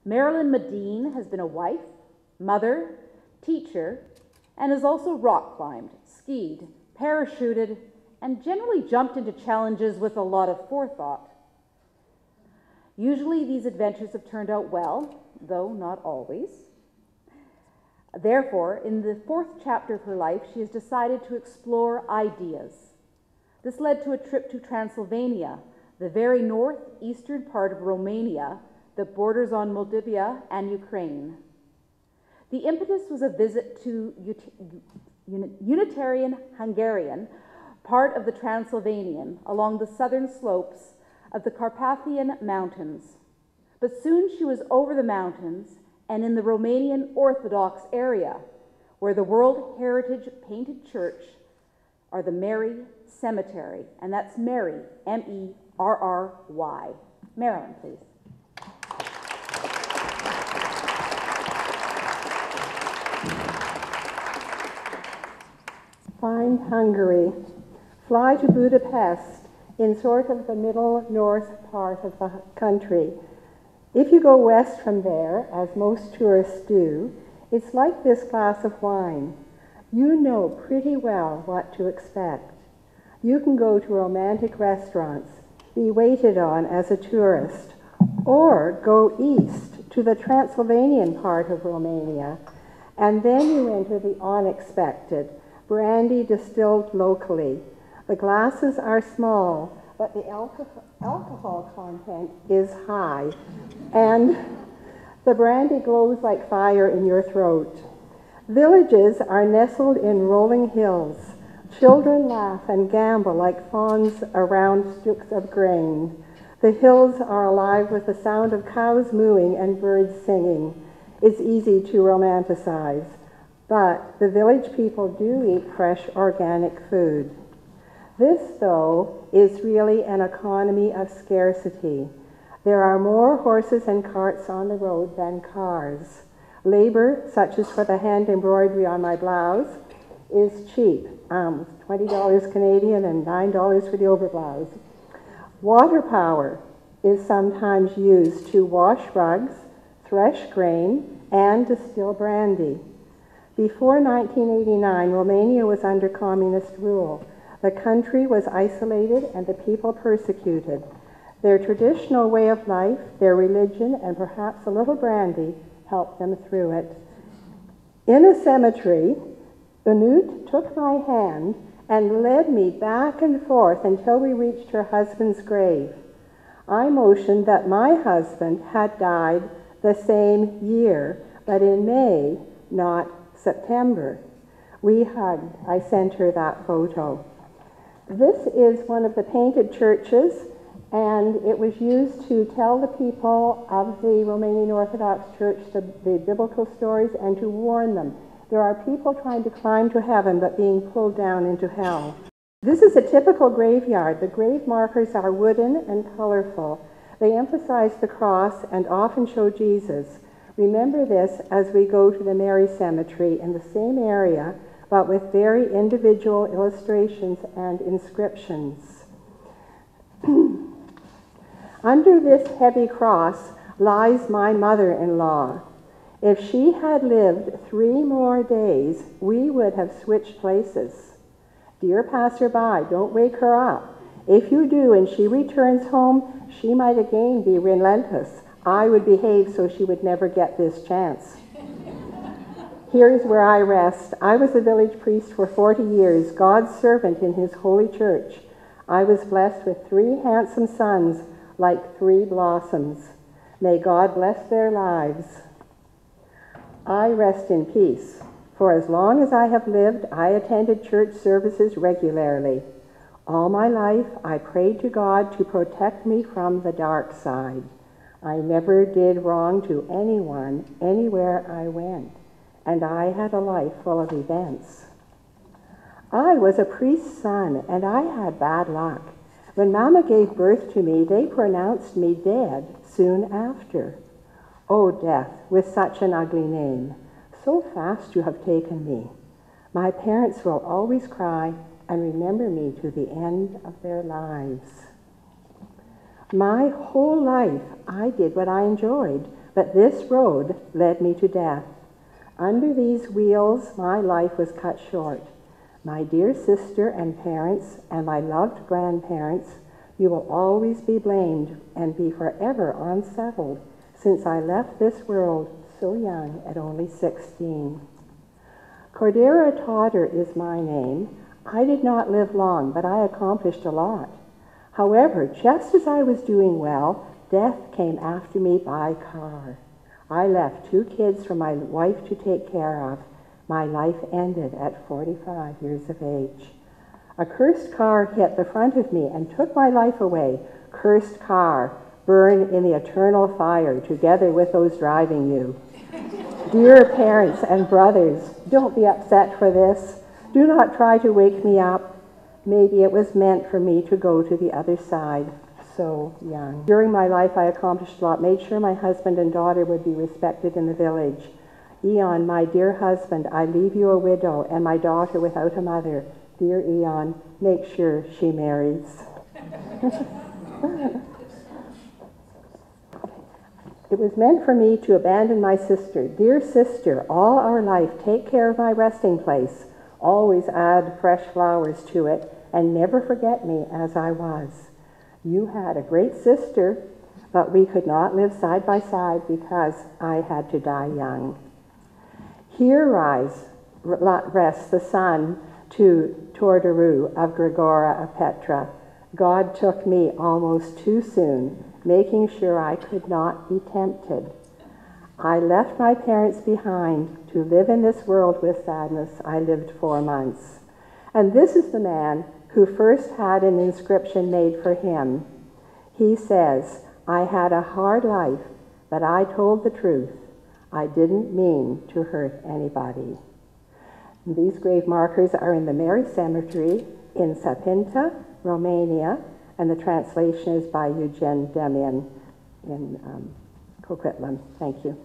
Marilyn Meden has been a wife, mother, teacher, and has also rock climbed, skied, parachuted, and generally jumped into challenges with a lot of forethought. Usually these adventures have turned out well, though not always. Therefore, in the 4th chapter of her life, she has decided to explore ideas. This led to a trip to Transylvania, the very northeastern part of Romania that borders on Moldavia and Ukraine. The impetus was a visit to Unitarian Hungarian, part of the Transylvanian, along the southern slopes of the Carpathian Mountains. But soon she was over the mountains and in the Romanian Orthodox area, where the World Heritage Painted Church are the Mary Cemetery, and that's Mary, M-E-R-R-Y. Marilyn, please. Find Hungary. Fly to Budapest in sort of the middle north part of the country. If you go west from there, as most tourists do, it's like this glass of wine. You know pretty well what to expect. You can go to romantic restaurants, be waited on as a tourist, or go east to the Transylvanian part of Romania, and then you enter the unexpected, brandy distilled locally. The glasses are small, but the alcohol content is high, and the brandy glows like fire in your throat. Villages are nestled in rolling hills. Children laugh and gamble like fawns around sticks of grain. The hills are alive with the sound of cows mooing and birds singing. It's easy to romanticize, but the village people do eat fresh organic food. This, though, is really an economy of scarcity. There are more horses and carts on the road than cars. Labor, such as for the hand embroidery on my blouse, is cheap, $20 Canadian and $9 for the overblouse. Water power is sometimes used to wash rugs, thresh grain, and distill brandy. Before 1989, Romania was under communist rule. The country was isolated and the people persecuted. Their traditional way of life, their religion, and perhaps a little brandy helped them through it. In a cemetery, Unut took my hand and led me back and forth until we reached her husband's grave. I motioned that my husband had died the same year, but in May, not September. We hugged. I sent her that photo. This is one of the painted churches, and it was used to tell the people of the Romanian Orthodox Church the biblical stories and to warn them. There are people trying to climb to heaven but being pulled down into hell. This is a typical graveyard. The grave markers are wooden and colorful. They emphasize the cross and often show Jesus. Remember this as we go to the Mary Cemetery in the same area, but with very individual illustrations and inscriptions. Under this heavy cross lies my mother-in-law. If she had lived 3 more days, we would have switched places. Dear passerby, don't wake her up. If you do and she returns home, she might again be relentless. I would behave so she would never get this chance. Here's where I rest. I was a village priest for 40 years, God's servant in his holy church. I was blessed with 3 handsome sons, like 3 blossoms. May God bless their lives. I rest in peace. For as long as I have lived, I attended church services regularly. All my life, I prayed to God to protect me from the dark side. I never did wrong to anyone, anywhere I went, and I had a life full of events. I was a priest's son, and I had bad luck. When Mama gave birth to me, they pronounced me dead soon after. Oh, death, with such an ugly name, so fast you have taken me. My parents will always cry and remember me to the end of their lives. My whole life, I did what I enjoyed, but this road led me to death. Under these wheels, my life was cut short. My dear sister and parents and my loved grandparents, you will always be blamed and be forever unsettled, since I left this world so young at only 16. Cordera Totter is my name. I did not live long, but I accomplished a lot. However, just as I was doing well, death came after me by car. I left 2 kids for my wife to take care of. My life ended at 45 years of age. A cursed car hit the front of me and took my life away. Cursed car, burn in the eternal fire together with those driving you. Dear parents and brothers, don't be upset for this. Do not try to wake me up. Maybe it was meant for me to go to the other side so young. During my life, I accomplished a lot, made sure my husband and daughter would be respected in the village. Eon, my dear husband, I leave you a widow and my daughter without a mother. Dear Eon, make sure she marries. It was meant for me to abandon my sister. Dear sister, all our life, take care of my resting place. Always add fresh flowers to it, and never forget me as I was. You had a great sister, but we could not live side by side because I had to die young. Here rests the son to Tordaru of Gregora of Petra. God took me almost too soon, making sure I could not be tempted. I left my parents behind to live in this world with sadness. I lived 4 months. And this is the man who first had an inscription made for him. He says, I had a hard life, but I told the truth. I didn't mean to hurt anybody. And these grave markers are in the Mary Cemetery in Sapinta, Romania, and the translation is by Eugen Demian in Coquitlam. Thank you.